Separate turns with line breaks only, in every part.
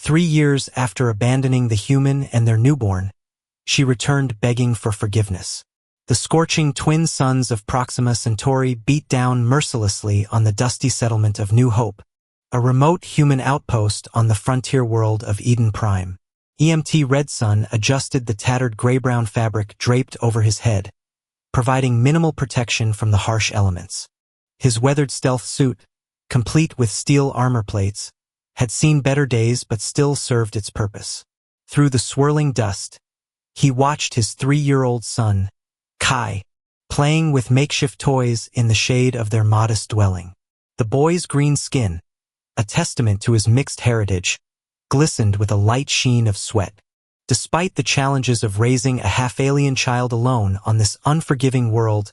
3 years after abandoning the human and their newborn, she returned begging for forgiveness. The scorching twin suns of Proxima Centauri beat down mercilessly on the dusty settlement of New Hope, a remote human outpost on the frontier world of Eden Prime. EMT Red Sun adjusted the tattered gray-brown fabric draped over his head, providing minimal protection from the harsh elements. His weathered stealth suit, complete with steel armor plates, had seen better days but still served its purpose. Through the swirling dust, he watched his 3-year-old son, Kai, playing with makeshift toys in the shade of their modest dwelling. The boy's green skin, a testament to his mixed heritage, glistened with a light sheen of sweat. Despite the challenges of raising a half-alien child alone on this unforgiving world,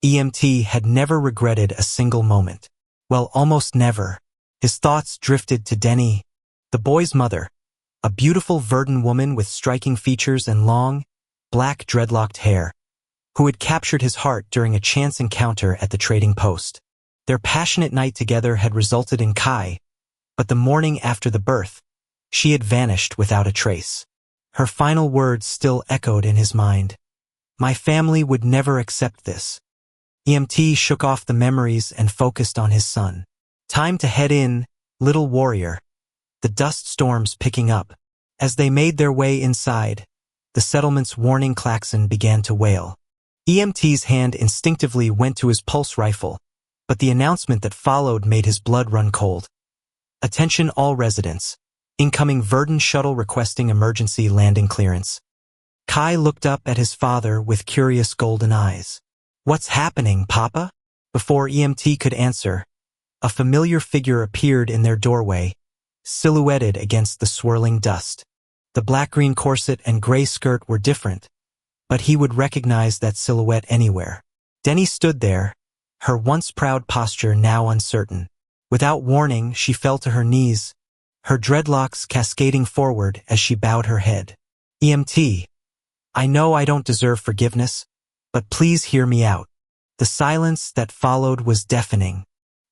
EMT had never regretted a single moment. Well, almost never. His thoughts drifted to Denny, the boy's mother, a beautiful verdant woman with striking features and long, black dreadlocked hair, who had captured his heart during a chance encounter at the trading post. Their passionate night together had resulted in Kai, but the morning after the birth, she had vanished without a trace. Her final words still echoed in his mind. My family would never accept this. EMT shook off the memories and focused on his son. Time to head in, little warrior. The dust storms picking up. As they made their way inside, the settlement's warning klaxon began to wail. EMT's hand instinctively went to his pulse rifle, but the announcement that followed made his blood run cold. Attention all residents. Incoming Verdant shuttle requesting emergency landing clearance. Kai looked up at his father with curious golden eyes. What's happening, Papa? Before EMT could answer, a familiar figure appeared in their doorway, silhouetted against the swirling dust. The black-green corset and gray skirt were different, but he would recognize that silhouette anywhere. Denny stood there, her once proud posture now uncertain. Without warning, she fell to her knees, her dreadlocks cascading forward as she bowed her head. EMT, I know I don't deserve forgiveness, but please hear me out. The silence that followed was deafening,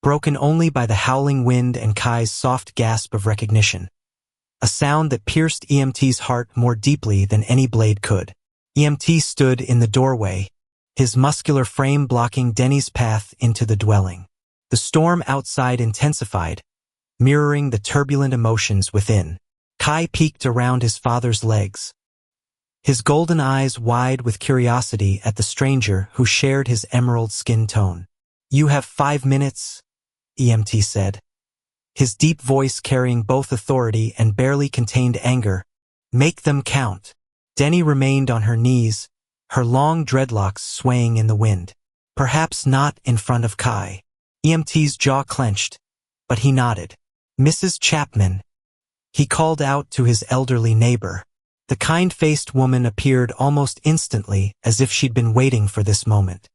broken only by the howling wind and Kai's soft gasp of recognition. A sound that pierced EMT's heart more deeply than any blade could. EMT stood in the doorway, his muscular frame blocking Denny's path into the dwelling. The storm outside intensified, mirroring the turbulent emotions within. Kai peeked around his father's legs, his golden eyes wide with curiosity at the stranger who shared his emerald skin tone. You have 5 minutes, EMT said, his deep voice carrying both authority and barely contained anger. Make them count. Denny remained on her knees, her long dreadlocks swaying in the wind. Perhaps not in front of Kai. EMT's jaw clenched, but he nodded. Mrs. Chapman. He called out to his elderly neighbor. The kind-faced woman appeared almost instantly, as if she'd been waiting for this moment.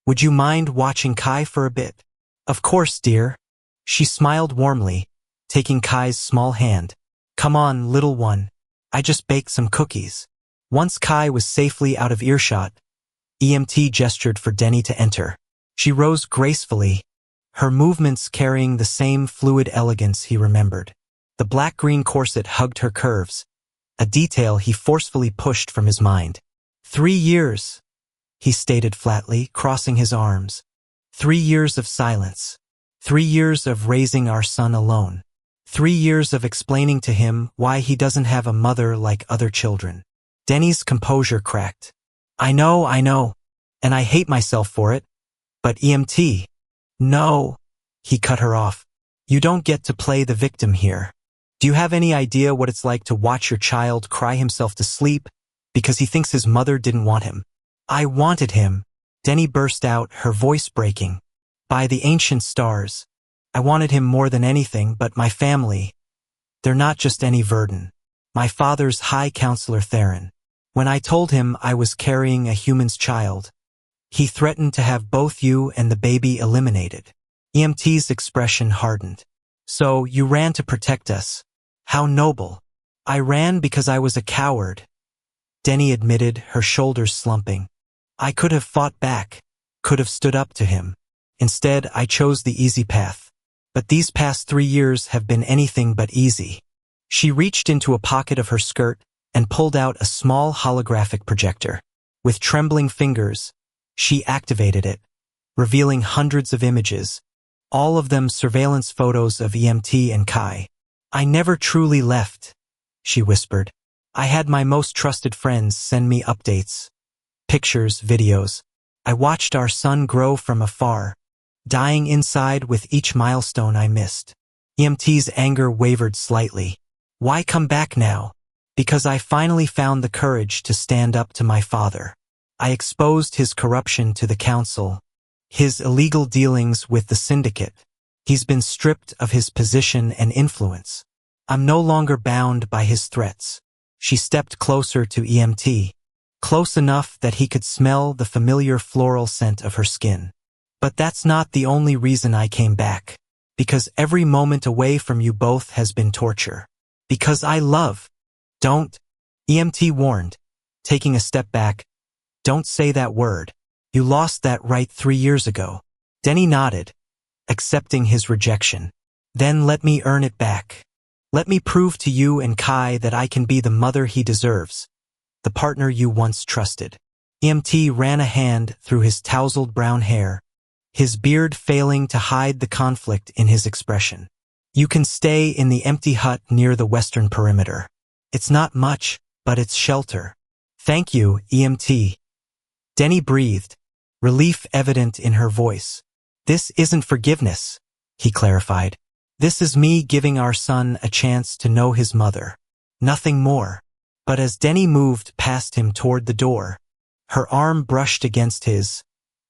Would you mind watching Kai for a bit? Of course, dear. She smiled warmly, taking Kai's small hand. Come on, little one. I just baked some cookies. Once Kai was safely out of earshot, EMT gestured for Denny to enter. She rose gracefully, her movements carrying the same fluid elegance he remembered. The black-green corset hugged her curves, a detail he forcefully pushed from his mind. 3 years, he stated flatly, crossing his arms. 3 years of silence. 3 years of raising our son alone. 3 years of explaining to him why he doesn't have a mother like other children. Denny's composure cracked. I know, and I hate myself for it, but EMT. No, he cut her off. You don't get to play the victim here. Do you have any idea what it's like to watch your child cry himself to sleep because he thinks his mother didn't want him? I wanted him, Denny burst out, her voice breaking. By the ancient stars. I wanted him more than anything, but my family. They're not just any Verdant. My father's High Counselor Theron. When I told him I was carrying a human's child, he threatened to have both you and the baby eliminated. EMT's expression hardened. So you ran to protect us. How noble. I ran because I was a coward, Denny admitted, her shoulders slumping. I could have fought back, could have stood up to him. Instead, I chose the easy path. But these past 3 years have been anything but easy. She reached into a pocket of her skirt and pulled out a small holographic projector. With trembling fingers, she activated it, revealing hundreds of images, all of them surveillance photos of EMT and Kai. "I never truly left," she whispered. "I had my most trusted friends send me updates, pictures, videos. I watched our son grow from afar, dying inside with each milestone I missed." EMT's anger wavered slightly. "Why come back now?" "Because I finally found the courage to stand up to my father. I exposed his corruption to the council, his illegal dealings with the syndicate. He's been stripped of his position and influence. I'm no longer bound by his threats." She stepped closer to EMT, close enough that he could smell the familiar floral scent of her skin. "But that's not the only reason I came back. Because every moment away from you both has been torture. Because I love." "Don't," EMT warned, taking a step back. "Don't say that word. You lost that right 3 years ago." Denny nodded, accepting his rejection. "Then let me earn it back. Let me prove to you and Kai that I can be the mother he deserves, the partner you once trusted." EMT ran a hand through his tousled brown hair, his beard failing to hide the conflict in his expression. "You can stay in the empty hut near the western perimeter. It's not much, but it's shelter." "Thank you, EMT." Denny breathed, relief evident in her voice. "This isn't forgiveness," he clarified. "This is me giving our son a chance to know his mother. Nothing more." But as Denny moved past him toward the door, her arm brushed against his,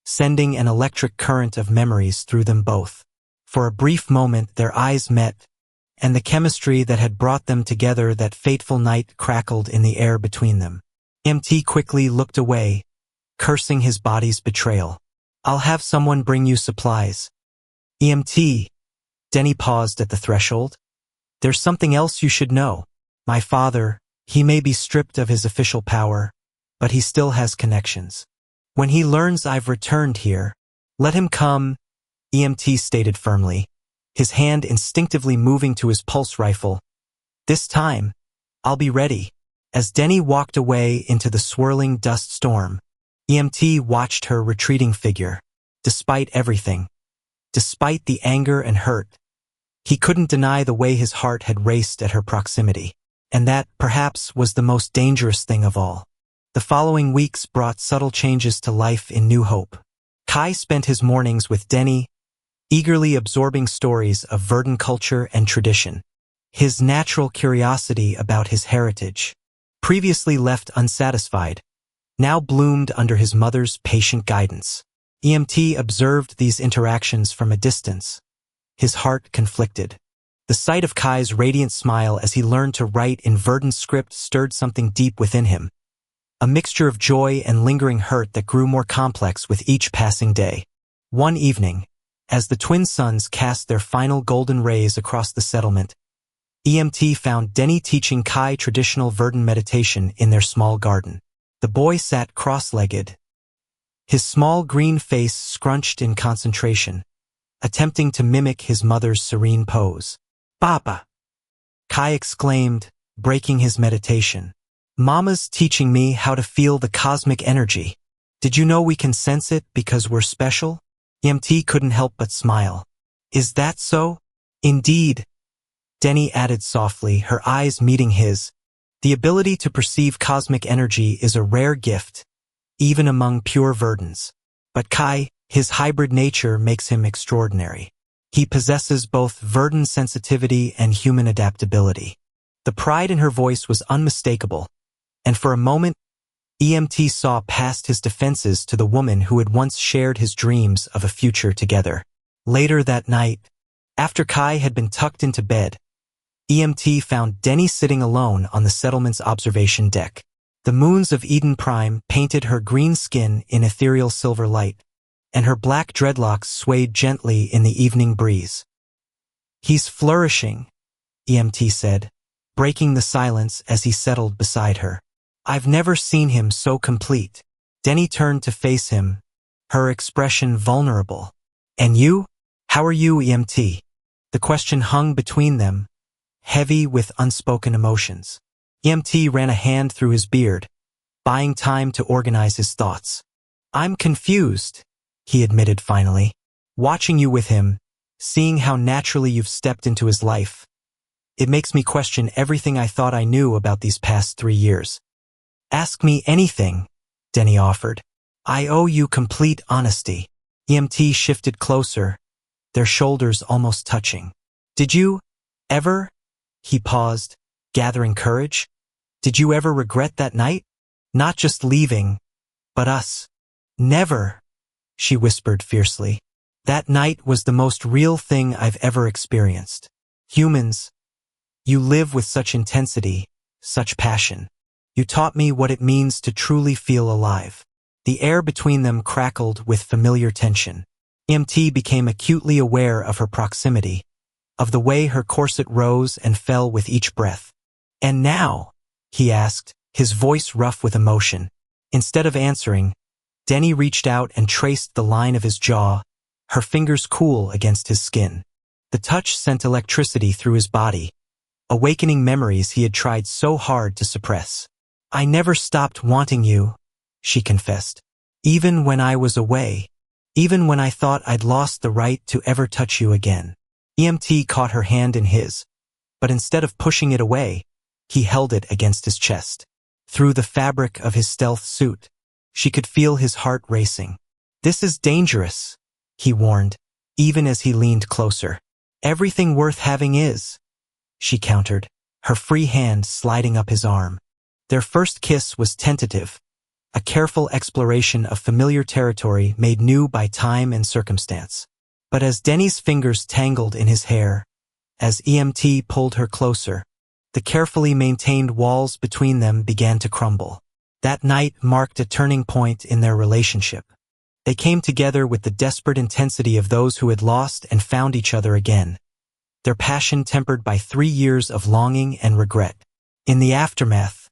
sending an electric current of memories through them both. For a brief moment their eyes met, and the chemistry that had brought them together that fateful night crackled in the air between them. EMT quickly looked away, cursing his body's betrayal. "I'll have someone bring you supplies." "EMT," Denny paused at the threshold. "There's something else you should know. My father, he may be stripped of his official power, but he still has connections. When he learns I've returned here, let him come," EMT stated firmly, his hand instinctively moving to his pulse rifle. "This time, I'll be ready." As Denny walked away into the swirling dust storm, EMT watched her retreating figure. Despite everything, despite the anger and hurt, he couldn't deny the way his heart had raced at her proximity. And that, perhaps, was the most dangerous thing of all. The following weeks brought subtle changes to life in New Hope. Kai spent his mornings with Denny, eagerly absorbing stories of Verdant culture and tradition. His natural curiosity about his heritage, previously left unsatisfied, now bloomed under his mother's patient guidance. EMT observed these interactions from a distance, his heart conflicted. The sight of Kai's radiant smile as he learned to write in Verdant script stirred something deep within him, a mixture of joy and lingering hurt that grew more complex with each passing day. One evening, as the twin suns cast their final golden rays across the settlement, EMT found Denny teaching Kai traditional Verdant meditation in their small garden. The boy sat cross-legged, his small green face scrunched in concentration, attempting to mimic his mother's serene pose. "Papa!" Kai exclaimed, breaking his meditation. "Mama's teaching me how to feel the cosmic energy. Did you know we can sense it because we're special?" EMT couldn't help but smile. "Is that so?" "Indeed," Denny added softly, her eyes meeting his. "The ability to perceive cosmic energy is a rare gift, even among pure Verdants. But Kai, his hybrid nature makes him extraordinary. He possesses both Verdant sensitivity and human adaptability." The pride in her voice was unmistakable, and for a moment, EMT saw past his defenses to the woman who had once shared his dreams of a future together. Later that night, after Kai had been tucked into bed, EMT found Denny sitting alone on the settlement's observation deck. The moons of Eden Prime painted her green skin in ethereal silver light, and her black dreadlocks swayed gently in the evening breeze. "He's flourishing," EMT said, breaking the silence as he settled beside her. "I've never seen him so complete." Denny turned to face him, her expression vulnerable. "And you? How are you, EMT?" The question hung between them, heavy with unspoken emotions. EMT ran a hand through his beard, buying time to organize his thoughts. "I'm confused," he admitted finally. "Watching you with him, seeing how naturally you've stepped into his life, it makes me question everything I thought I knew about these past 3 years." "Ask me anything," Denny offered. "I owe you complete honesty." EMT shifted closer, their shoulders almost touching. "Did you ever?" He paused, gathering courage. "Did you ever regret that night? Not just leaving, but us?" "Never," she whispered fiercely. "That night was the most real thing I've ever experienced. Humans, you live with such intensity, such passion. You taught me what it means to truly feel alive." The air between them crackled with familiar tension. EMT became acutely aware of her proximity, of the way her corset rose and fell with each breath. "And now?" he asked, his voice rough with emotion. Instead of answering, Denny reached out and traced the line of his jaw, her fingers cool against his skin. The touch sent electricity through his body, awakening memories he had tried so hard to suppress. "I never stopped wanting you," she confessed. "Even when I was away. Even when I thought I'd lost the right to ever touch you again." EMT caught her hand in his, but instead of pushing it away, he held it against his chest. Through the fabric of his stealth suit, she could feel his heart racing. "This is dangerous," he warned, even as he leaned closer. "Everything worth having is," she countered, her free hand sliding up his arm. Their first kiss was tentative, a careful exploration of familiar territory made new by time and circumstance. But as Denny's fingers tangled in his hair, as EMT pulled her closer, the carefully maintained walls between them began to crumble. That night marked a turning point in their relationship. They came together with the desperate intensity of those who had lost and found each other again, their passion tempered by 3 years of longing and regret. In the aftermath,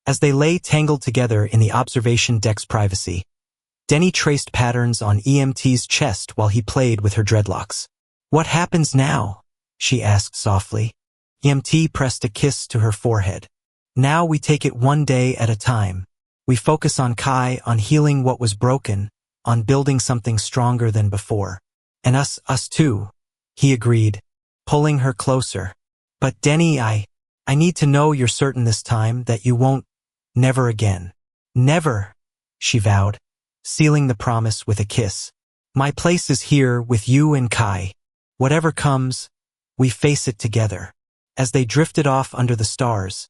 as they lay tangled together in the observation deck's privacy, Denny traced patterns on EMT's chest while he played with her dreadlocks. "What happens now?" she asked softly. EMT pressed a kiss to her forehead. "Now we take it one day at a time. We focus on Kai, on healing what was broken, on building something stronger than before. And us too," he agreed, pulling her closer. "But Denny, I need to know you're certain this time that you won't, never again." "Never," she vowed, sealing the promise with a kiss. "My place is here with you and Kai. Whatever comes, we face it together." As they drifted off under the stars,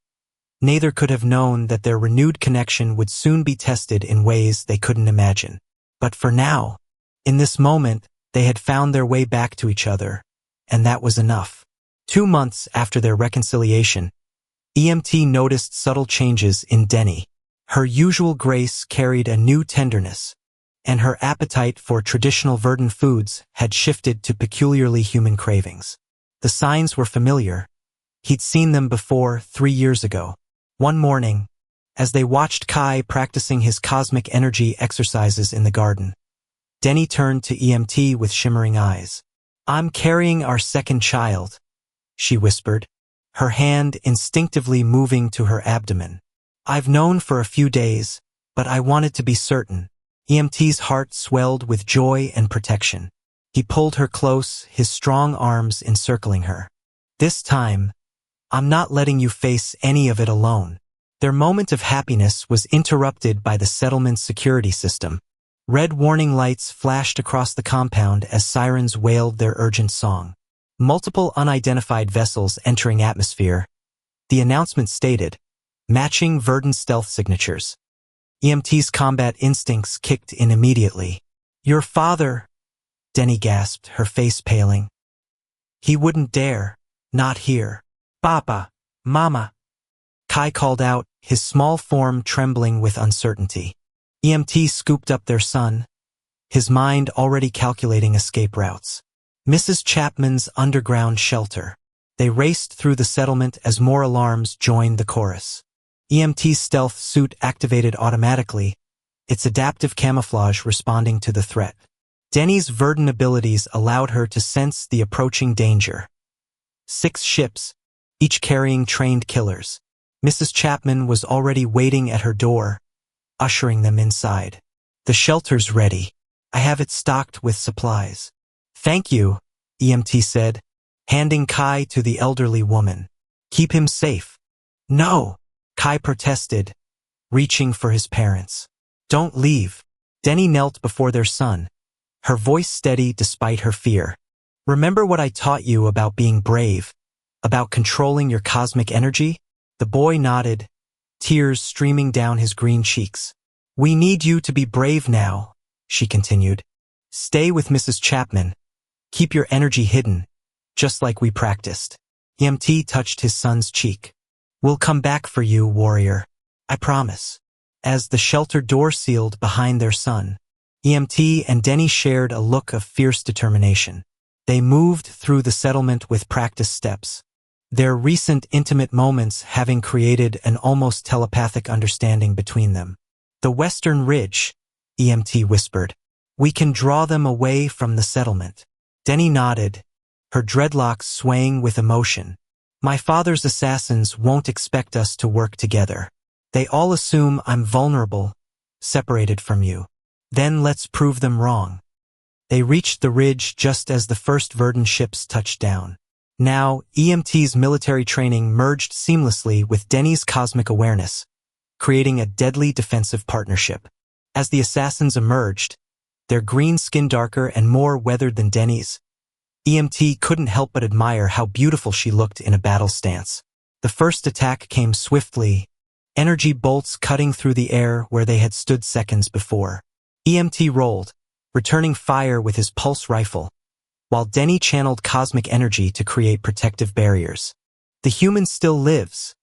neither could have known that their renewed connection would soon be tested in ways they couldn't imagine. But for now, in this moment, they had found their way back to each other, and that was enough. 2 months after their reconciliation, EMT noticed subtle changes in Denny. Her usual grace carried a new tenderness, and her appetite for traditional verdant foods had shifted to peculiarly human cravings. The signs were familiar. He'd seen them before 3 years ago. One morning, as they watched Kai practicing his cosmic energy exercises in the garden, Denny turned to EMT with shimmering eyes. "I'm carrying our second child," she whispered, her hand instinctively moving to her abdomen. "I've known for a few days, but I wanted to be certain." EMT's heart swelled with joy and protection. He pulled her close, his strong arms encircling her. "This time, I'm not letting you face any of it alone." Their moment of happiness was interrupted by the settlement's security system. Red warning lights flashed across the compound as sirens wailed their urgent song. Multiple unidentified vessels entering atmosphere, the announcement stated, matching verdant stealth signatures. EMT's combat instincts kicked in immediately. "Your father," Denny gasped, her face paling. "He wouldn't dare. Not here." "Papa, Mama," Kai called out, his small form trembling with uncertainty. EMT scooped up their son, his mind already calculating escape routes. Mrs. Chapman's underground shelter. They raced through the settlement as more alarms joined the chorus. EMT's stealth suit activated automatically, its adaptive camouflage responding to the threat. Denny's verdant abilities allowed her to sense the approaching danger. 6 ships, each carrying trained killers. Mrs. Chapman was already waiting at her door, ushering them inside. The shelter's ready. I have it stocked with supplies. Thank you, EMT said, handing Kai to the elderly woman. Keep him safe. No, Kai protested, reaching for his parents. Don't leave. Denny knelt before their son, her voice steady despite her fear. Remember what I taught you about being brave, about controlling your cosmic energy? The boy nodded, tears streaming down his green cheeks. We need you to be brave now, she continued. Stay with Mrs. Chapman. Keep your energy hidden, just like we practiced. EMT touched his son's cheek. We'll come back for you, warrior. I promise. As the shelter door sealed behind their son, EMT and Denny shared a look of fierce determination. They moved through the settlement with practice steps, their recent intimate moments having created an almost telepathic understanding between them. The Western Ridge, EMT whispered. We can draw them away from the settlement. Denny nodded, her dreadlocks swaying with emotion. My father's assassins won't expect us to work together. They all assume I'm vulnerable, separated from you. Then let's prove them wrong. They reached the ridge just as the first Verdun ships touched down. Now, EMT's military training merged seamlessly with Denny's cosmic awareness, creating a deadly defensive partnership. As the assassins emerged, their green skin darker and more weathered than Denny's, EMT couldn't help but admire how beautiful she looked in a battle stance. The first attack came swiftly, energy bolts cutting through the air where they had stood seconds before. EMT rolled, returning fire with his pulse rifle, while Denny channeled cosmic energy to create protective barriers. The human still lives,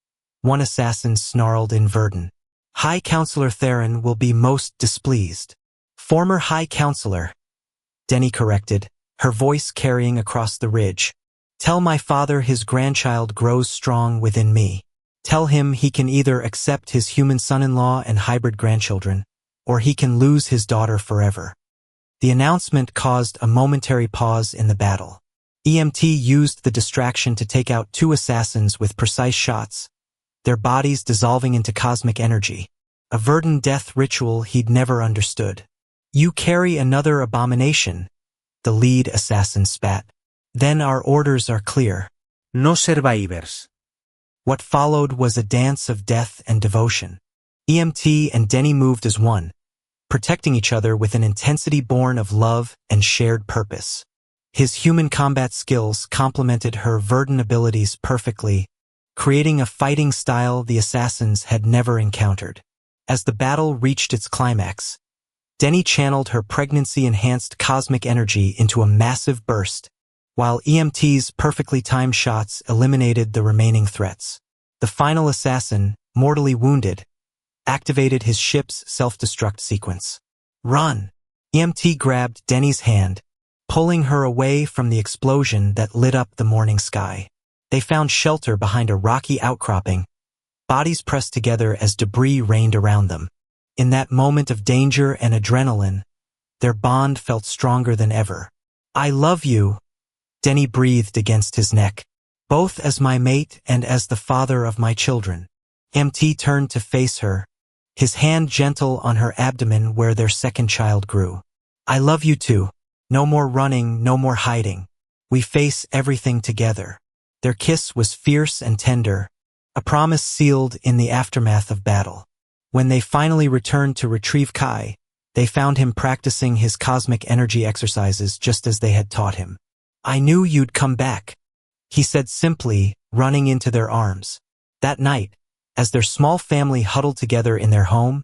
one assassin snarled in Verdun. High Counselor Theron will be most displeased. Former High Counselor, Denny corrected, her voice carrying across the ridge. Tell my father his grandchild grows strong within me. Tell him he can either accept his human son-in-law and hybrid grandchildren, or he can lose his daughter forever. The announcement caused a momentary pause in the battle. EMT used the distraction to take out two assassins with precise shots, their bodies dissolving into cosmic energy, a Verdun death ritual he'd never understood. You carry another abomination, the lead assassin spat. Then our orders are clear. No survivors. What followed was a dance of death and devotion. EMT and Denny moved as one, protecting each other with an intensity born of love and shared purpose. His human combat skills complemented her Verdun abilities perfectly, creating a fighting style the assassins had never encountered. As the battle reached its climax, Denny channeled her pregnancy-enhanced cosmic energy into a massive burst, while EMT's perfectly timed shots eliminated the remaining threats. The final assassin, mortally wounded, activated his ship's self-destruct sequence. Run! EMT grabbed Denny's hand, pulling her away from the explosion that lit up the morning sky. They found shelter behind a rocky outcropping, bodies pressed together as debris rained around them. In that moment of danger and adrenaline, their bond felt stronger than ever. I love you, Denny breathed against his neck, both as my mate and as the father of my children. EMT turned to face her, his hand gentle on her abdomen where their second child grew. I love you too. No more running, no more hiding. We face everything together. Their kiss was fierce and tender, a promise sealed in the aftermath of battle. When they finally returned to retrieve Kai, they found him practicing his cosmic energy exercises just as they had taught him. I knew you'd come back, he said simply, running into their arms. That night, as their small family huddled together in their home,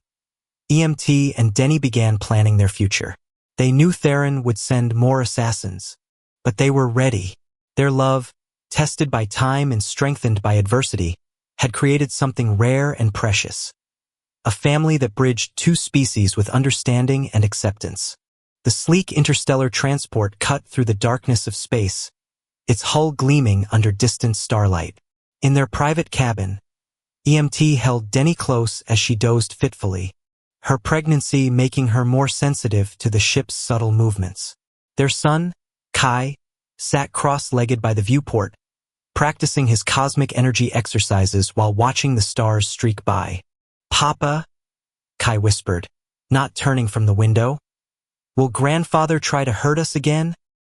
EMT and Denny began planning their future. They knew Theron would send more assassins, but they were ready. Their love, tested by time and strengthened by adversity, had created something rare and precious. A family that bridged two species with understanding and acceptance. The sleek interstellar transport cut through the darkness of space, its hull gleaming under distant starlight. In their private cabin, EMT held Denny close as she dozed fitfully, her pregnancy making her more sensitive to the ship's subtle movements. Their son, Kai, sat cross-legged by the viewport, practicing his cosmic energy exercises while watching the stars streak by. "Papa," Kai whispered, not turning from the window. "Will grandfather try to hurt us again?"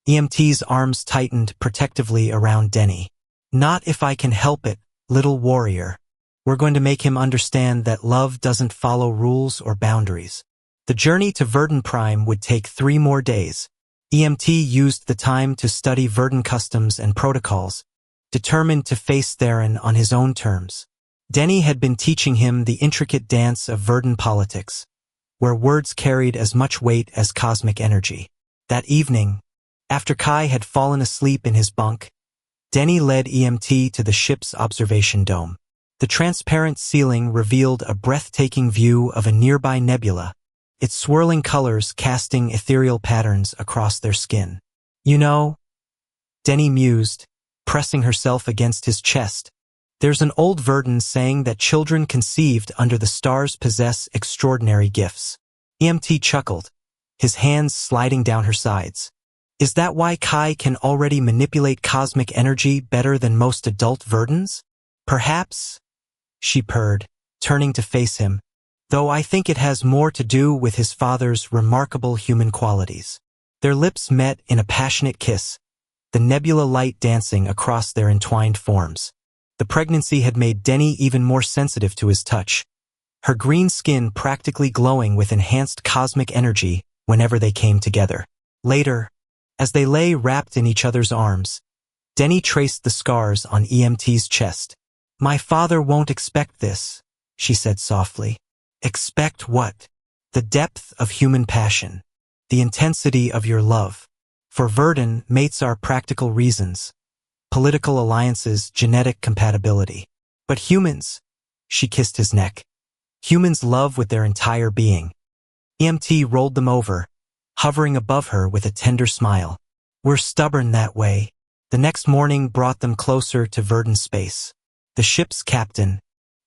EMT's arms tightened protectively around Denny. "Not if I can help it, little warrior. We're going to make him understand that love doesn't follow rules or boundaries." The journey to Verdun Prime would take 3 more days. EMT used the time to study Verdun customs and protocols, determined to face Theron on his own terms. Denny had been teaching him the intricate dance of Verdun politics, where words carried as much weight as cosmic energy. That evening, after Kai had fallen asleep in his bunk, Denny led EMT to the ship's observation dome. The transparent ceiling revealed a breathtaking view of a nearby nebula, its swirling colors casting ethereal patterns across their skin. "You know," Denny mused, pressing herself against his chest, "there's an old Verdun saying that children conceived under the stars possess extraordinary gifts." EMT chuckled, his hands sliding down her sides. "Is that why Kai can already manipulate cosmic energy better than most adult Verduns?" "Perhaps," she purred, turning to face him, "though I think it has more to do with his father's remarkable human qualities." Their lips met in a passionate kiss, the nebula light dancing across their entwined forms. The pregnancy had made Denny even more sensitive to his touch, her green skin practically glowing with enhanced cosmic energy whenever they came together. Later, as they lay wrapped in each other's arms, Denny traced the scars on EMT's chest. "My father won't expect this," she said softly. "Expect what?" "The depth of human passion, the intensity of your love. For Verdun, mates are practical reasons, political alliances, genetic compatibility. But humans," she kissed his neck, "humans love with their entire being." EMT rolled them over, hovering above her with a tender smile. "We're stubborn that way." The next morning brought them closer to Verdun space. The ship's captain,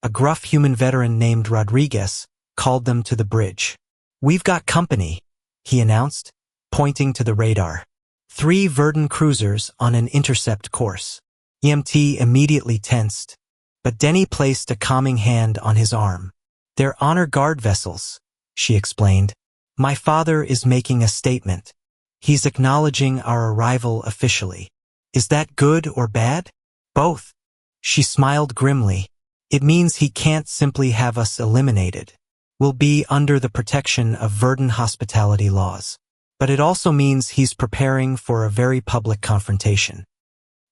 a gruff human veteran named Rodriguez, called them to the bridge. "We've got company," he announced, pointing to the radar. 3 Verdun cruisers on an intercept course. EMT immediately tensed, but Denny placed a calming hand on his arm. "They're honor guard vessels," she explained. "My father is making a statement. He's acknowledging our arrival officially." "Is that good or bad?" "Both." She smiled grimly. "It means he can't simply have us eliminated. We'll be under the protection of Verdun hospitality laws. But it also means he's preparing for a very public confrontation."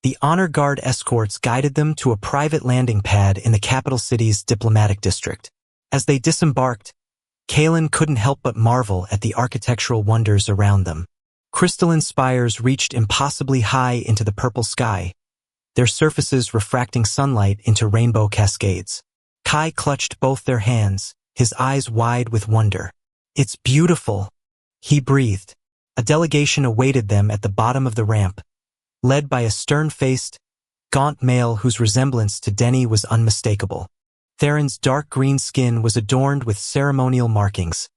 The honor guard escorts guided them to a private landing pad in the capital city's diplomatic district. As they disembarked, Kalen couldn't help but marvel at the architectural wonders around them. Crystalline spires reached impossibly high into the purple sky, their surfaces refracting sunlight into rainbow cascades. Kai clutched both their hands, his eyes wide with wonder. "It's beautiful," he breathed. A delegation awaited them at the bottom of the ramp, led by a stern-faced, gaunt male whose resemblance to Denny was unmistakable. Theron's dark green skin was adorned with ceremonial markings,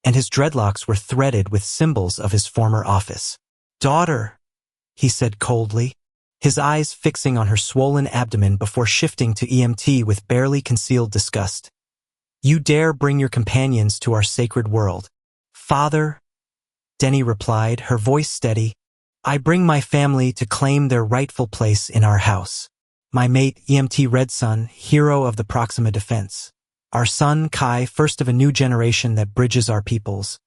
and his dreadlocks were threaded with symbols of his former office. "Daughter," he said coldly, his eyes fixing on her swollen abdomen before shifting to EMT with barely concealed disgust. "You dare bring your companions to our sacred world." "Father," Denny replied, her voice steady, "I bring my family to claim their rightful place in our house. My mate, EMT Red Sun, hero of the Proxima defense. Our son, Kai, first of a new generation that bridges our peoples.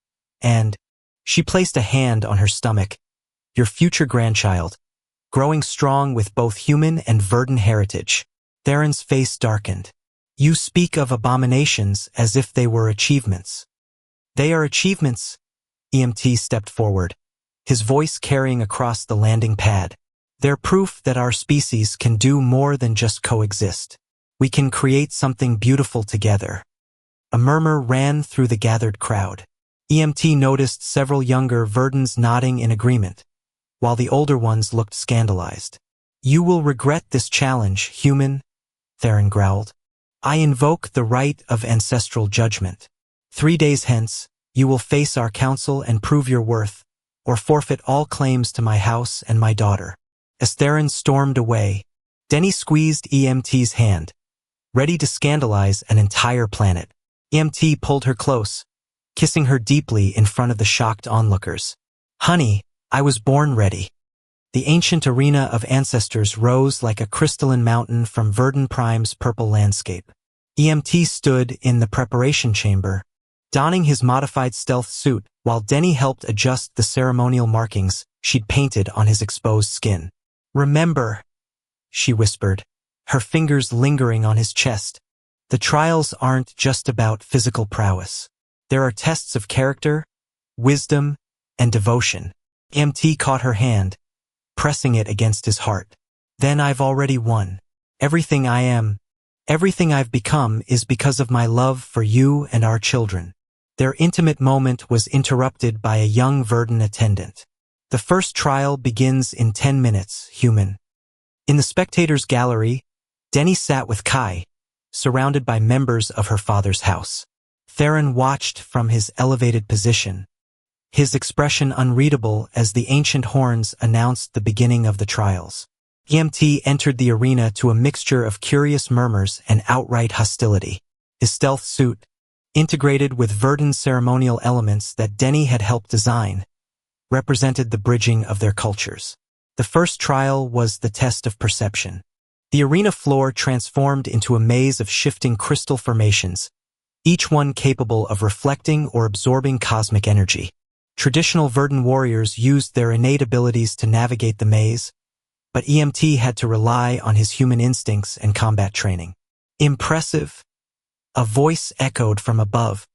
And," she placed a hand on her stomach, "your future grandchild, growing strong with both human and Verdun heritage." Theron's face darkened. "You speak of abominations as if they were achievements." "They are achievements." EMT stepped forward, his voice carrying across the landing pad. "They're proof that our species can do more than just coexist. We can create something beautiful together." A murmur ran through the gathered crowd. EMT noticed several younger Verduns nodding in agreement, while the older ones looked scandalized. "You will regret this challenge, human," Theron growled. "I invoke the right of ancestral judgment. 3 days hence, you will face our council and prove your worth, or forfeit all claims to my house and my daughter." As Theron stormed away, Denny squeezed EMT's hand, ready to scandalize an entire planet. EMT pulled her close, kissing her deeply in front of the shocked onlookers. Honey, I was born ready. The ancient arena of ancestors rose like a crystalline mountain from Verdun Prime's purple landscape. EMT stood in the preparation chamber, donning his modified stealth suit while Denny helped adjust the ceremonial markings she'd painted on his exposed skin. Remember, she whispered, her fingers lingering on his chest. The trials aren't just about physical prowess. There are tests of character, wisdom, and devotion. EMT caught her hand, pressing it against his heart. Then I've already won. Everything I am, everything I've become is because of my love for you and our children. Their intimate moment was interrupted by a young Verdun attendant. The first trial begins in 10 minutes, human. In the spectators' gallery, Denny sat with Kai, surrounded by members of her father's house. Theron watched from his elevated position, his expression unreadable as the ancient horns announced the beginning of the trials. EMT entered the arena to a mixture of curious murmurs and outright hostility. His stealth suit, integrated with Verdun's ceremonial elements that Denny had helped design, represented the bridging of their cultures. The first trial was the test of perception. The arena floor transformed into a maze of shifting crystal formations, each one capable of reflecting or absorbing cosmic energy. Traditional Verdun warriors used their innate abilities to navigate the maze, but EMT had to rely on his human instincts and combat training. Impressive, a voice echoed from above.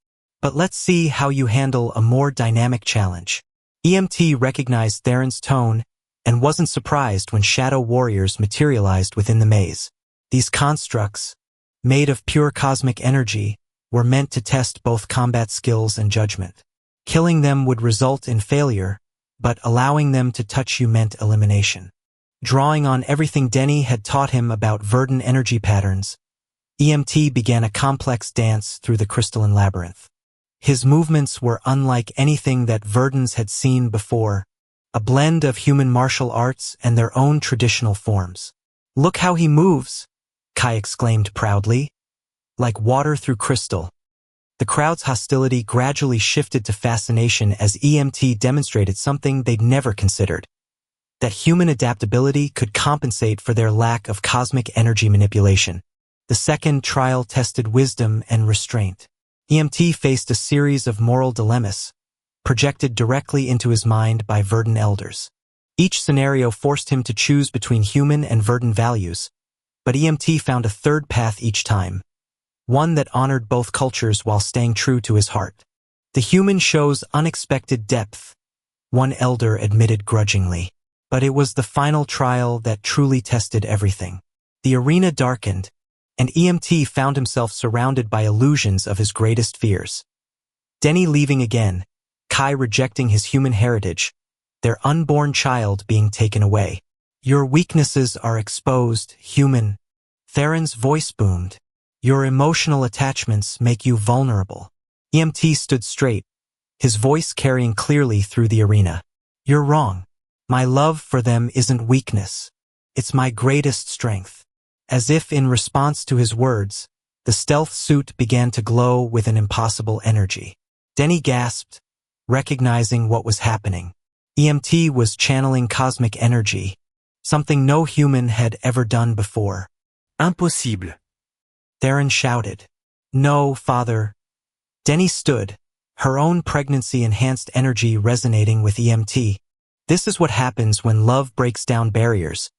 But let's see how you handle a more dynamic challenge. EMT recognized Theron's tone and wasn't surprised when shadow warriors materialized within the maze. These constructs, made of pure cosmic energy, were meant to test both combat skills and judgment. Killing them would result in failure, but allowing them to touch you meant elimination. Drawing on everything Denny had taught him about Verdun energy patterns, EMT began a complex dance through the crystalline labyrinth. His movements were unlike anything that Verduns had seen before, a blend of human martial arts and their own traditional forms. Look how he moves, Kai exclaimed proudly. Like water through crystal. The crowd's hostility gradually shifted to fascination as EMT demonstrated something they'd never considered: that human adaptability could compensate for their lack of cosmic energy manipulation. The second trial tested wisdom and restraint. EMT faced a series of moral dilemmas, projected directly into his mind by Verdun elders. Each scenario forced him to choose between human and Verdun values, but EMT found a third path each time, one that honored both cultures while staying true to his heart. The human shows unexpected depth, one elder admitted grudgingly. But it was the final trial that truly tested everything. The arena darkened, and EMT found himself surrounded by illusions of his greatest fears. Denny leaving again, Kai rejecting his human heritage, their unborn child being taken away. Your weaknesses are exposed, human. Theron's voice boomed. Your emotional attachments make you vulnerable. EMT stood straight, his voice carrying clearly through the arena. You're wrong. My love for them isn't weakness. It's my greatest strength. As if in response to his words, the stealth suit began to glow with an impossible energy. Denny gasped, recognizing what was happening. EMT was channeling cosmic energy, something no human had ever done before. Impossible. Theron shouted. No, father. Denny stood, her own pregnancy-enhanced energy resonating with EMT. This is what happens when love breaks down barriers,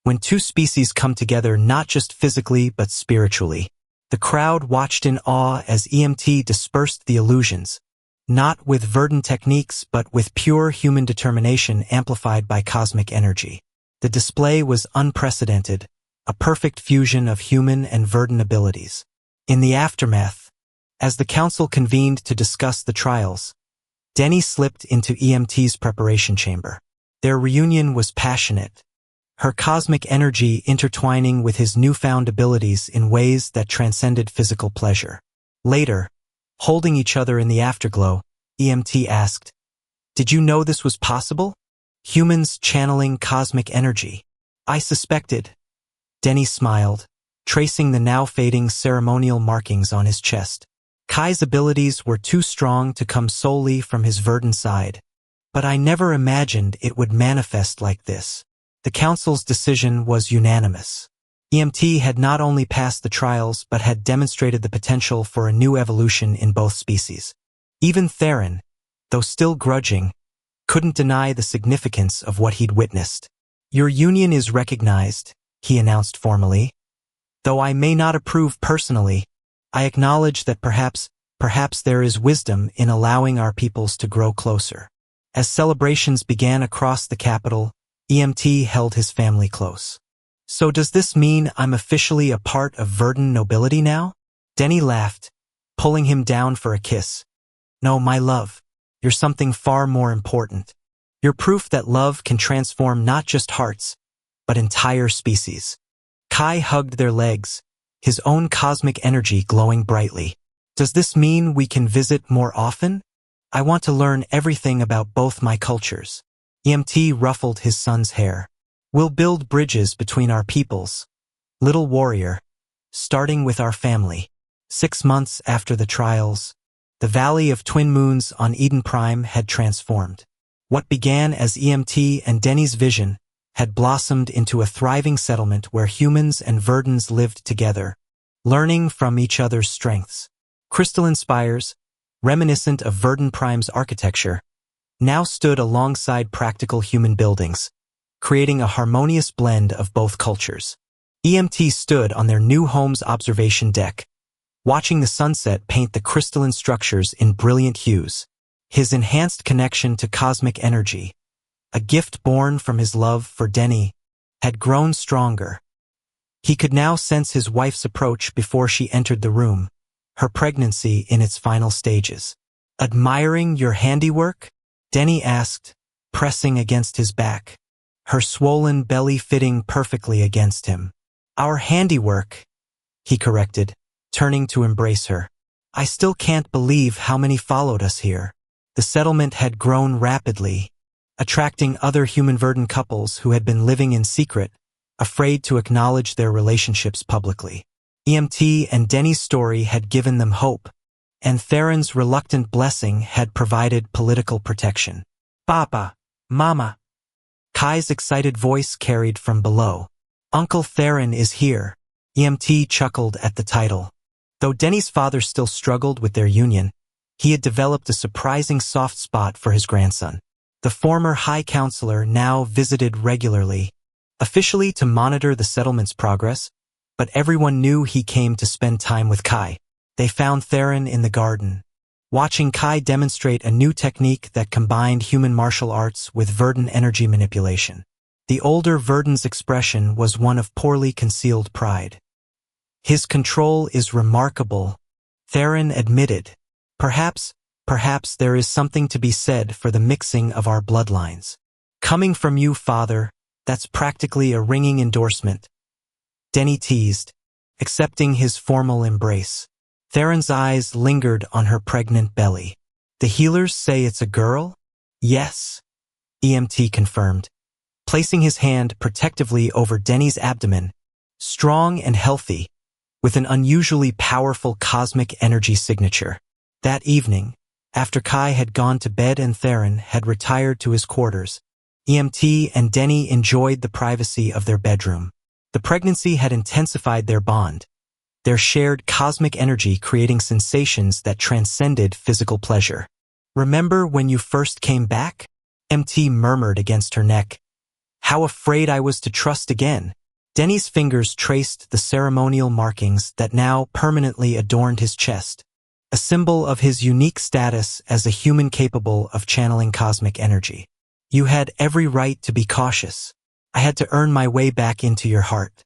when two species come together not just physically but spiritually. The crowd watched in awe as EMT dispersed the illusions, not with Verdun techniques but with pure human determination amplified by cosmic energy. The display was unprecedented, a perfect fusion of human and Verdun abilities. In the aftermath, as the council convened to discuss the trials, Denny slipped into EMT's preparation chamber. Their reunion was passionate, her cosmic energy intertwining with his newfound abilities in ways that transcended physical pleasure. Later, holding each other in the afterglow, EMT asked, "Did you know this was possible? Humans channeling cosmic energy." "I suspected," Denny smiled, tracing the now fading ceremonial markings on his chest. Kai's abilities were too strong to come solely from his verdant side. But I never imagined it would manifest like this. The council's decision was unanimous. EMT had not only passed the trials but had demonstrated the potential for a new evolution in both species. Even Theron, though still grudging, couldn't deny the significance of what he'd witnessed. Your union is recognized, he announced formally. Though I may not approve personally, I acknowledge that perhaps there is wisdom in allowing our peoples to grow closer. As celebrations began across the capital, EMT held his family close. So does this mean I'm officially a part of verdant nobility now? Denny laughed, pulling him down for a kiss. No, my love, you're something far more important. You're proof that love can transform not just hearts, but entire species. Kai hugged their legs, his own cosmic energy glowing brightly. Does this mean we can visit more often? I want to learn everything about both my cultures. EMT ruffled his son's hair. We'll build bridges between our peoples, little warrior, starting with our family. 6 months after the trials, the Valley of Twin Moons on Eden Prime had transformed. What began as EMT and Denny's vision had blossomed into a thriving settlement where humans and verdants lived together, learning from each other's strengths. Crystalline spires, reminiscent of Verdant Prime's architecture, now stood alongside practical human buildings, creating a harmonious blend of both cultures. EMT stood on their new home's observation deck, watching the sunset paint the crystalline structures in brilliant hues. His enhanced connection to cosmic energy, a gift born from his love for Denny, had grown stronger. He could now sense his wife's approach before she entered the room, her pregnancy in its final stages. Admiring your handiwork? Denny asked, pressing against his back, her swollen belly fitting perfectly against him. Our handiwork, he corrected, turning to embrace her. I still can't believe how many followed us here. The settlement had grown rapidly, attracting other human verdant couples who had been living in secret, afraid to acknowledge their relationships publicly. EMT and Denny's story had given them hope, and Theron's reluctant blessing had provided political protection. Papa, Mama. Kai's excited voice carried from below. Uncle Theron is here. EMT chuckled at the title. Though Denny's father still struggled with their union, he had developed a surprising soft spot for his grandson. The former High Counselor now visited regularly, officially to monitor the settlement's progress, but everyone knew he came to spend time with Kai. They found Theron in the garden, watching Kai demonstrate a new technique that combined human martial arts with verdant energy manipulation. The older verdant's expression was one of poorly concealed pride. His control is remarkable, Theron admitted. Perhaps there is something to be said for the mixing of our bloodlines. Coming from you, Father, that's practically a ringing endorsement. Denny teased, accepting his formal embrace. Theron's eyes lingered on her pregnant belly. The healers say it's a girl? Yes, EMT confirmed, placing his hand protectively over Denny's abdomen, strong and healthy, with an unusually powerful cosmic energy signature. That evening, after Kai had gone to bed and Theron had retired to his quarters, EMT and Denny enjoyed the privacy of their bedroom. The pregnancy had intensified their bond, their shared cosmic energy creating sensations that transcended physical pleasure. Remember when you first came back? EMT murmured against her neck. How afraid I was to trust again. Denny's fingers traced the ceremonial markings that now permanently adorned his chest, a symbol of his unique status as a human capable of channeling cosmic energy. You had every right to be cautious. I had to earn my way back into your heart.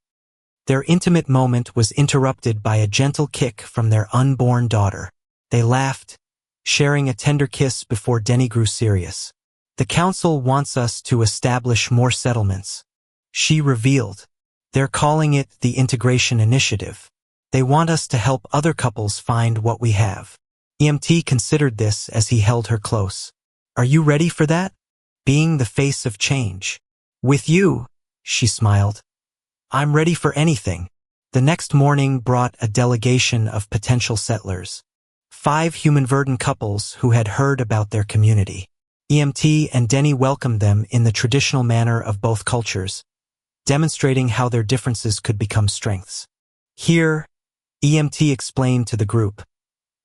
Their intimate moment was interrupted by a gentle kick from their unborn daughter. They laughed, sharing a tender kiss before Denny grew serious. The council wants us to establish more settlements, she revealed. They're calling it the Integration Initiative. They want us to help other couples find what we have. EMT considered this as he held her close. Are you ready for that? Being the face of change. With you, she smiled. I'm ready for anything. The next morning brought a delegation of potential settlers. 5 human verdant couples who had heard about their community. EMT and Denny welcomed them in the traditional manner of both cultures, demonstrating how their differences could become strengths. Here, EMT explained to the group,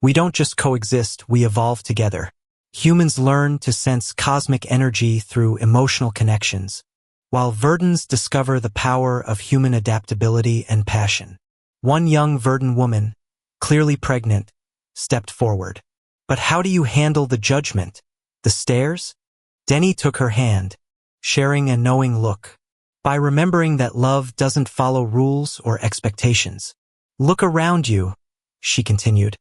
"We don't just coexist, we evolve together. Humans learn to sense cosmic energy through emotional connections, while verdants discover the power of human adaptability and passion." One young verdant woman, clearly pregnant, stepped forward. "But how do you handle the judgment? The stares?" Denny took her hand, sharing a knowing look. "By remembering that love doesn't follow rules or expectations. Look around you," she continued.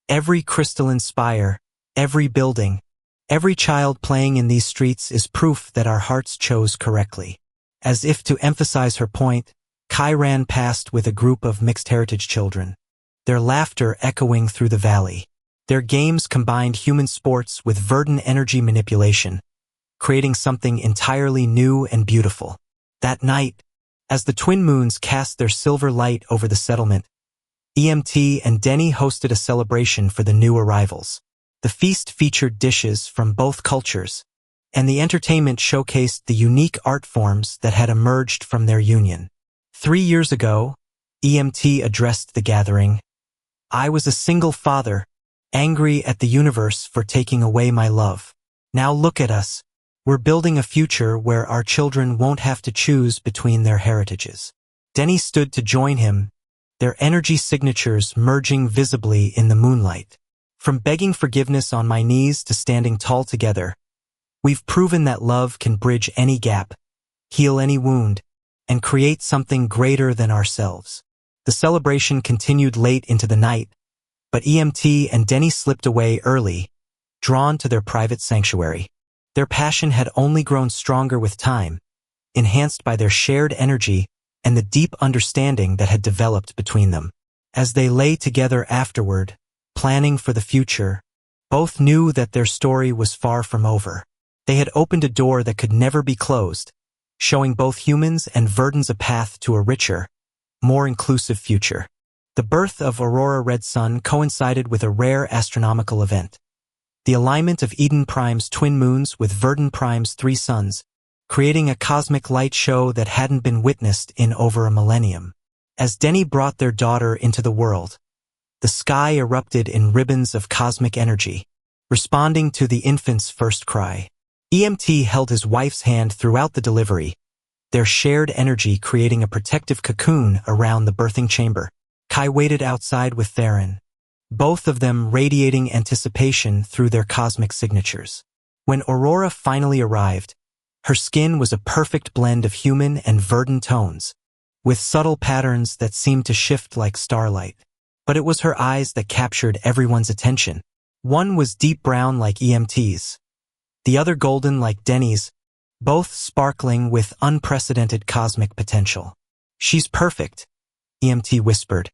"Every crystalline spire, every building, every child playing in these streets is proof that our hearts chose correctly." As if to emphasize her point, Kai ran past with a group of mixed heritage children, their laughter echoing through the valley. Their games combined human sports with verdant energy manipulation, creating something entirely new and beautiful. That night, as the twin moons cast their silver light over the settlement, EMT and Denny hosted a celebration for the new arrivals. The feast featured dishes from both cultures, and the entertainment showcased the unique art forms that had emerged from their union. 3 years ago, EMT addressed the gathering. "I was a single father, angry at the universe for taking away my love. Now look at us. We're building a future where our children won't have to choose between their heritages." Denny stood to join him, their energy signatures merging visibly in the moonlight. "From begging forgiveness on my knees to standing tall together, we've proven that love can bridge any gap, heal any wound, and create something greater than ourselves." The celebration continued late into the night, but EMT and Denny slipped away early, drawn to their private sanctuary. Their passion had only grown stronger with time, enhanced by their shared energy and the deep understanding that had developed between them. As they lay together afterward, planning for the future, both knew that their story was far from over. They had opened a door that could never be closed, showing both humans and verdants a path to a richer, more inclusive future. The birth of Aurora Red Sun coincided with a rare astronomical event. The alignment of Eden Prime's twin moons with Verdant Prime's 3 suns, creating a cosmic light show that hadn't been witnessed in over a millennium. As Denny brought their daughter into the world, the sky erupted in ribbons of cosmic energy, responding to the infant's first cry. EMT held his wife's hand throughout the delivery, their shared energy creating a protective cocoon around the birthing chamber. Kai waited outside with Theron, both of them radiating anticipation through their cosmic signatures. When Aurora finally arrived, her skin was a perfect blend of human and verdant tones, with subtle patterns that seemed to shift like starlight. But it was her eyes that captured everyone's attention. One was deep brown like EMT's, the other golden like Denny's, both sparkling with unprecedented cosmic potential. "She's perfect," EMT whispered,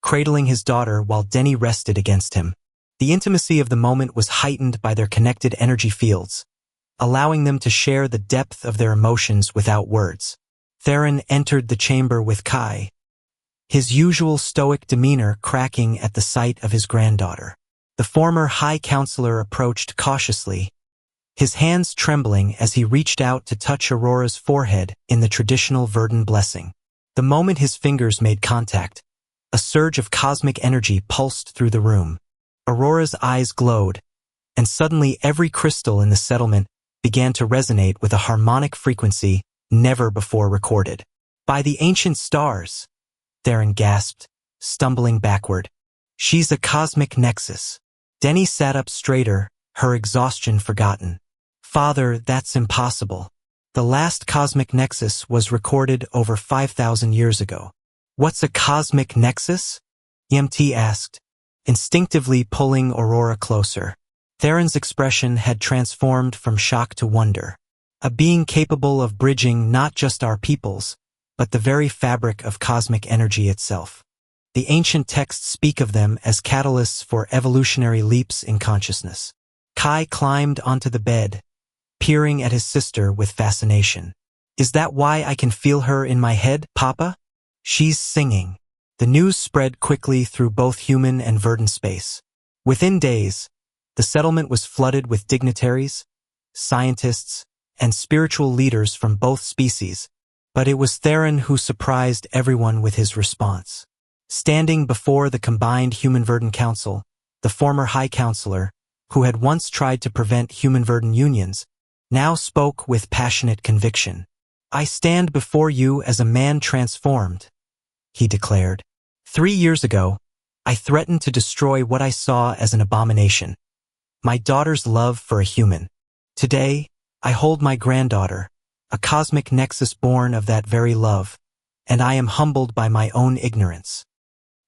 cradling his daughter while Denny rested against him. The intimacy of the moment was heightened by their connected energy fields, allowing them to share the depth of their emotions without words. Theron entered the chamber with Kai, his usual stoic demeanor cracking at the sight of his granddaughter. The former High Counselor approached cautiously, his hands trembling as he reached out to touch Aurora's forehead in the traditional verdant blessing. The moment his fingers made contact, a surge of cosmic energy pulsed through the room. Aurora's eyes glowed, and suddenly every crystal in the settlement began to resonate with a harmonic frequency never before recorded. "By the ancient stars," Theron gasped, stumbling backward. "She's a cosmic nexus." Denny sat up straighter, her exhaustion forgotten. "Father, that's impossible. The last cosmic nexus was recorded over 5,000 years ago." "What's a cosmic nexus?" EMT asked, instinctively pulling Aurora closer. Theron's expression had transformed from shock to wonder. "A being capable of bridging not just our peoples, but the very fabric of cosmic energy itself. The ancient texts speak of them as catalysts for evolutionary leaps in consciousness." Kai climbed onto the bed, peering at his sister with fascination. Is that why I can feel her in my head, Papa? She's singing. The news spread quickly through both human and verdant space. Within days, the settlement was flooded with dignitaries, scientists, and spiritual leaders from both species, but it was Theron who surprised everyone with his response. Standing before the combined Human-Verdant Council, the former High Counselor, who had once tried to prevent human-verdant unions, now spoke with passionate conviction. "I stand before you as a man transformed," he declared. 3 years ago, I threatened to destroy what I saw as an abomination, my daughter's love for a human. Today, I hold my granddaughter, a cosmic nexus born of that very love, and I am humbled by my own ignorance.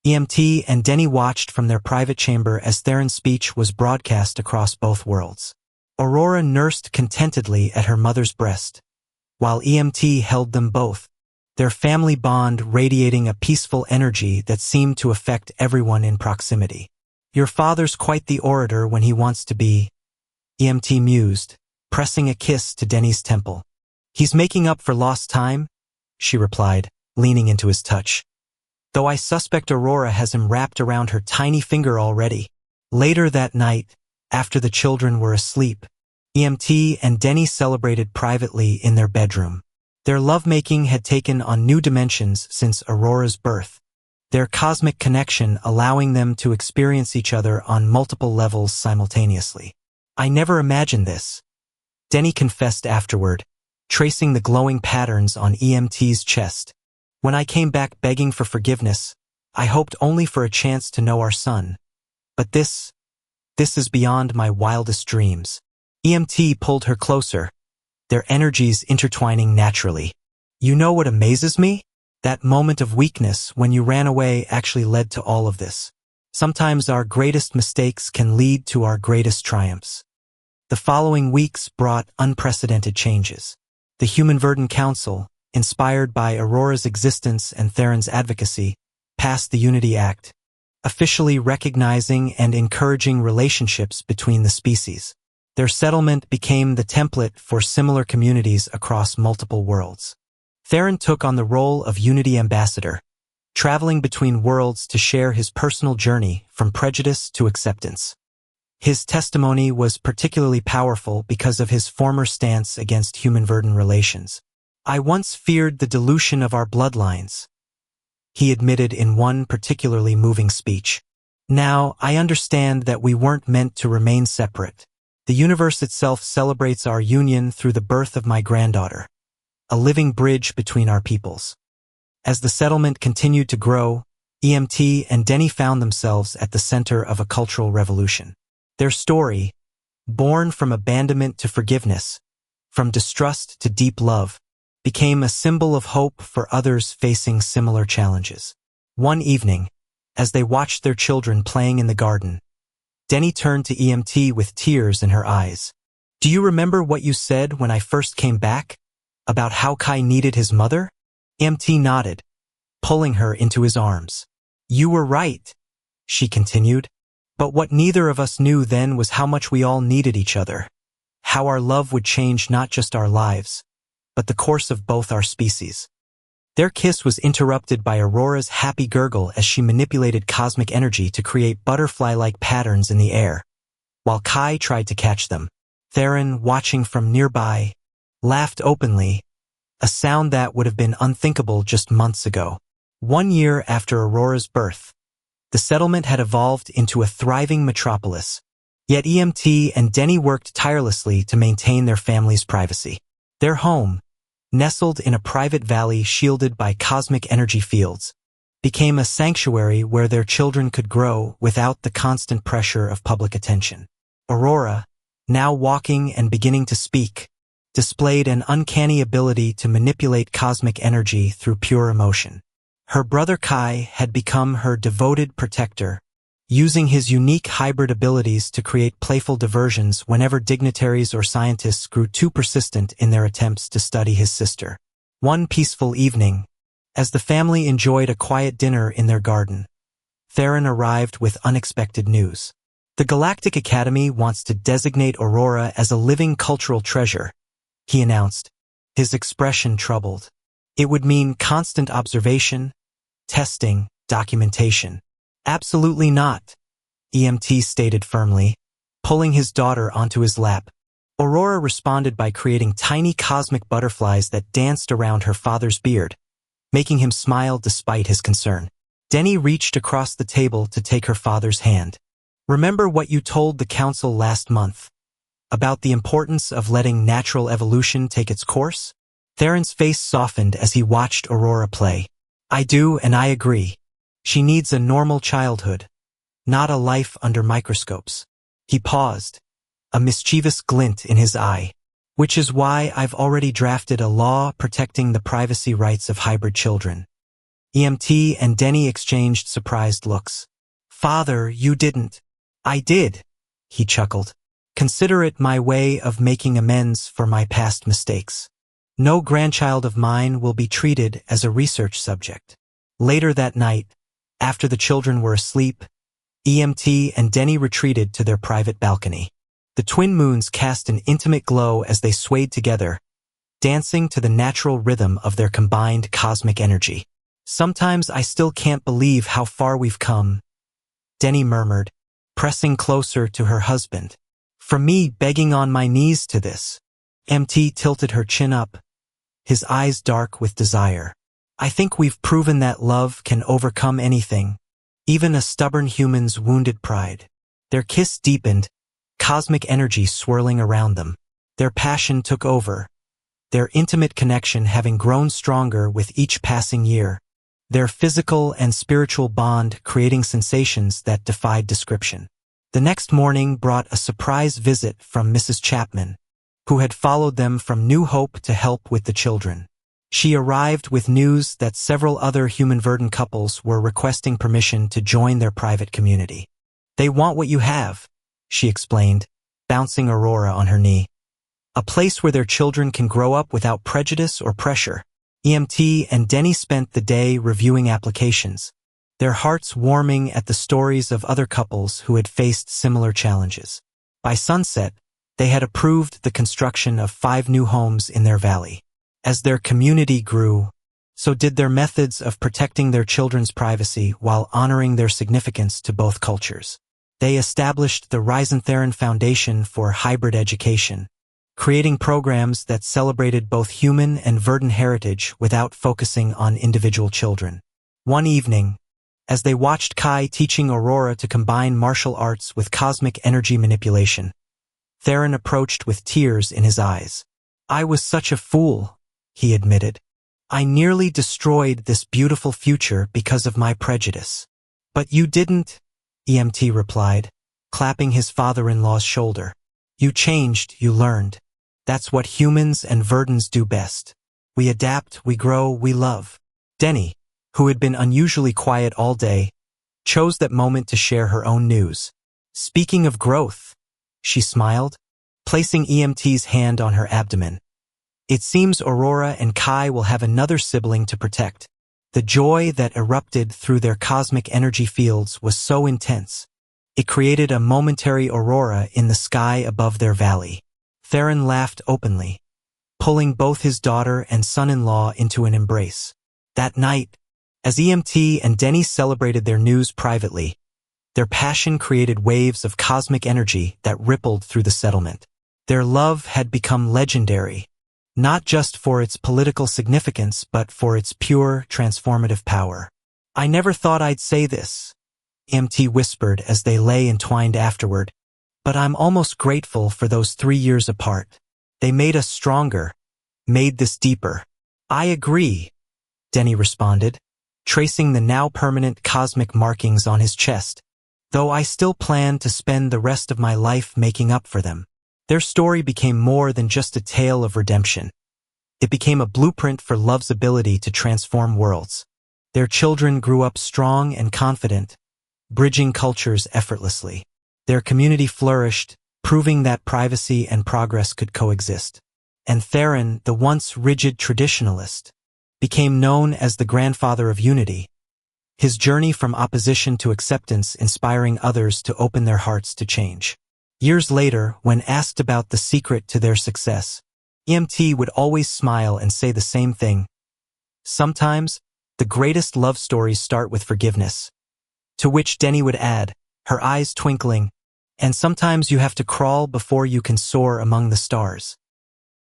EMT and Denny watched from their private chamber as Theron's speech was broadcast across both worlds. Aurora nursed contentedly at her mother's breast, while EMT held them both, their family bond radiating a peaceful energy that seemed to affect everyone in proximity. "Your father's quite the orator when he wants to be," EMT mused, pressing a kiss to Denny's temple. "He's making up for lost time," she replied, leaning into his touch. "Though I suspect Aurora has him wrapped around her tiny finger already." Later that night, after the children were asleep, EMT and Denny celebrated privately in their bedroom. Their lovemaking had taken on new dimensions since Aurora's birth, their cosmic connection allowing them to experience each other on multiple levels simultaneously. "I never imagined this," Denny confessed afterward, tracing the glowing patterns on EMT's chest. "When I came back begging for forgiveness, I hoped only for a chance to know our son. But this is beyond my wildest dreams." EMT pulled her closer, their energies intertwining naturally. "You know what amazes me? That moment of weakness when you ran away actually led to all of this. Sometimes our greatest mistakes can lead to our greatest triumphs." The following weeks brought unprecedented changes. The Human-Verdant Council, inspired by Aurora's existence and Theron's advocacy, passed the Unity Act, officially recognizing and encouraging relationships between the species. Their settlement became the template for similar communities across multiple worlds. Theron took on the role of Unity Ambassador, traveling between worlds to share his personal journey from prejudice to acceptance. His testimony was particularly powerful because of his former stance against human-verdant relations. "I once feared the dilution of our bloodlines," he admitted in one particularly moving speech. "Now, I understand that we weren't meant to remain separate. The universe itself celebrates our union through the birth of my granddaughter, a living bridge between our peoples." As the settlement continued to grow, EMT and Denny found themselves at the center of a cultural revolution. Their story, born from abandonment to forgiveness, from distrust to deep love, became a symbol of hope for others facing similar challenges. One evening, as they watched their children playing in the garden, Denny turned to EMT with tears in her eyes. "Do you remember what you said when I first came back? About how Kai needed his mother?" EMT nodded, pulling her into his arms. "You were right," she continued. "But what neither of us knew then was how much we all needed each other. How our love would change not just our lives, but the course of both our species." Their kiss was interrupted by Aurora's happy gurgle as she manipulated cosmic energy to create butterfly-like patterns in the air, while Kai tried to catch them. Theron, watching from nearby, laughed openly, a sound that would have been unthinkable just months ago. 1 year after Aurora's birth, the settlement had evolved into a thriving metropolis, yet EMT and Denny worked tirelessly to maintain their family's privacy. Their home, nestled in a private valley shielded by cosmic energy fields, became a sanctuary where their children could grow without the constant pressure of public attention. Aurora, now walking and beginning to speak, displayed an uncanny ability to manipulate cosmic energy through pure emotion. Her brother Kai had become her devoted protector, using his unique hybrid abilities to create playful diversions whenever dignitaries or scientists grew too persistent in their attempts to study his sister. One peaceful evening, as the family enjoyed a quiet dinner in their garden, Theron arrived with unexpected news. "The Galactic Academy wants to designate Aurora as a living cultural treasure," he announced, his expression troubled. It would mean constant observation, testing, documentation. Absolutely not, EMT stated firmly, pulling his daughter onto his lap. Aurora responded by creating tiny cosmic butterflies that danced around her father's beard, making him smile despite his concern. Denny reached across the table to take her father's hand. Remember what you told the council last month about the importance of letting natural evolution take its course? Theron's face softened as he watched Aurora play. I do, and I agree. She needs a normal childhood, not a life under microscopes. He paused, a mischievous glint in his eye. Which is why I've already drafted a law protecting the privacy rights of hybrid children. EMT and Denny exchanged surprised looks. Father, you didn't. I did, he chuckled. Consider it my way of making amends for my past mistakes. No grandchild of mine will be treated as a research subject. Later that night, after the children were asleep, EMT and Denny retreated to their private balcony. The twin moons cast an intimate glow as they swayed together, dancing to the natural rhythm of their combined cosmic energy. Sometimes I still can't believe how far we've come, Denny murmured, pressing closer to her husband. From me begging on my knees to this. MT tilted her chin up, his eyes dark with desire. I think we've proven that love can overcome anything, even a stubborn human's wounded pride. Their kiss deepened, cosmic energy swirling around them. Their passion took over, their intimate connection having grown stronger with each passing year, their physical and spiritual bond creating sensations that defied description. The next morning brought a surprise visit from Mrs. Chapman, who had followed them from New Hope to help with the children. She arrived with news that several other human verdant couples were requesting permission to join their private community. They want what you have, she explained, bouncing Aurora on her knee. A place where their children can grow up without prejudice or pressure. EMT and Denny spent the day reviewing applications, their hearts warming at the stories of other couples who had faced similar challenges. By sunset, they had approved the construction of 5 new homes in their valley. As their community grew, so did their methods of protecting their children's privacy while honoring their significance to both cultures. They established the Theron Foundation for Hybrid Education, creating programs that celebrated both human and verdant heritage without focusing on individual children. One evening, as they watched Kai teaching Aurora to combine martial arts with cosmic energy manipulation, Theron approached with tears in his eyes. I was such a fool, he admitted. I nearly destroyed this beautiful future because of my prejudice. But you didn't, EMT replied, clapping his father-in-law's shoulder. You changed, you learned. That's what humans and verdants do best. We adapt, we grow, we love. Denny, who had been unusually quiet all day, chose that moment to share her own news. Speaking of growth, she smiled, placing EMT's hand on her abdomen. It seems Aurora and Kai will have another sibling to protect. The joy that erupted through their cosmic energy fields was so intense. It created a momentary aurora in the sky above their valley. Theron laughed openly, pulling both his daughter and son-in-law into an embrace. That night, as EMT and Denny celebrated their news privately, their passion created waves of cosmic energy that rippled through the settlement. Their love had become legendary, not just for its political significance but for its pure, transformative power. I never thought I'd say this, EMT whispered as they lay entwined afterward, but I'm almost grateful for those 3 years apart. They made us stronger, made this deeper. I agree, Denny responded, tracing the now permanent cosmic markings on his chest, though I still plan to spend the rest of my life making up for them. Their story became more than just a tale of redemption. It became a blueprint for love's ability to transform worlds. Their children grew up strong and confident, bridging cultures effortlessly. Their community flourished, proving that privacy and progress could coexist. And Theron, the once rigid traditionalist, became known as the grandfather of unity, his journey from opposition to acceptance inspiring others to open their hearts to change. Years later, when asked about the secret to their success, EMT would always smile and say the same thing. Sometimes, the greatest love stories start with forgiveness. To which Denny would add, her eyes twinkling, and sometimes you have to crawl before you can soar among the stars.